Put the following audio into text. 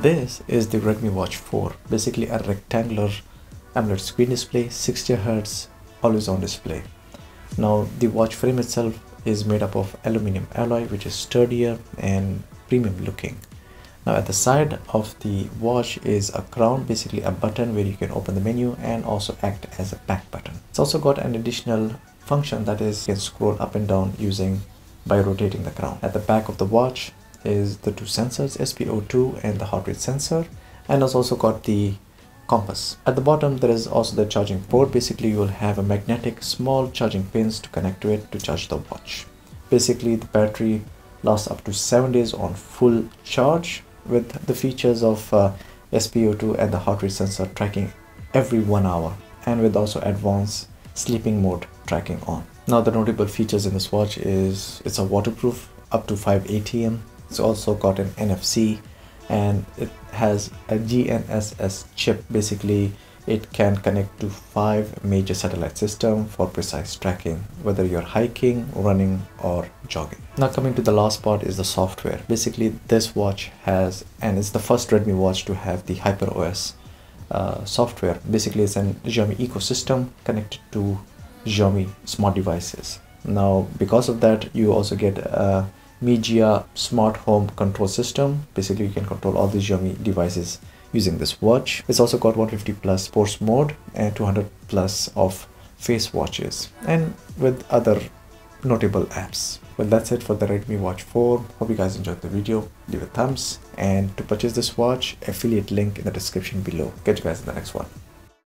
This is the Redmi Watch 4, basically a rectangular AMOLED screen display, 60Hz always on display. Now the watch frame itself is made up of aluminum alloy, which is sturdier and premium looking. Now at the side of the watch is a crown, basically a button where you can open the menu and also act as a back button. It's also got an additional function, that is you can scroll up and down by rotating the crown. At the back of the watch is the two sensors, SpO2 and the heart rate sensor, and it's also got the compass. At the bottom there is also the charging port. Basically you will have a magnetic small charging pins to connect to it to charge the watch. Basically the battery lasts up to 7 days on full charge, with the features of SpO2 and the heart rate sensor tracking every 1 hour, and with also advanced sleeping mode tracking on. Now the notable features in this watch is it's a waterproof up to 5 ATM. It's also got an NFC and it has a GNSS chip. Basically it can connect to 5 major satellite systems for precise tracking, whether you're hiking, running or jogging. Now coming to the last part is the software. Basically this watch has, and it's the first Redmi watch to have the HyperOS software. Basically it's an Xiaomi ecosystem connected to Xiaomi smart devices. Now because of that you also get a Media smart home control system. Basically you can control all the Xiaomi devices using this watch. It's also got 150 plus sports mode and 200 plus of face watches, and with other notable apps. Well, that's it for the Redmi Watch 4. Hope you guys enjoyed the video. Leave a thumbs, and to purchase this watch, affiliate link in the description below. Catch you guys in the next one.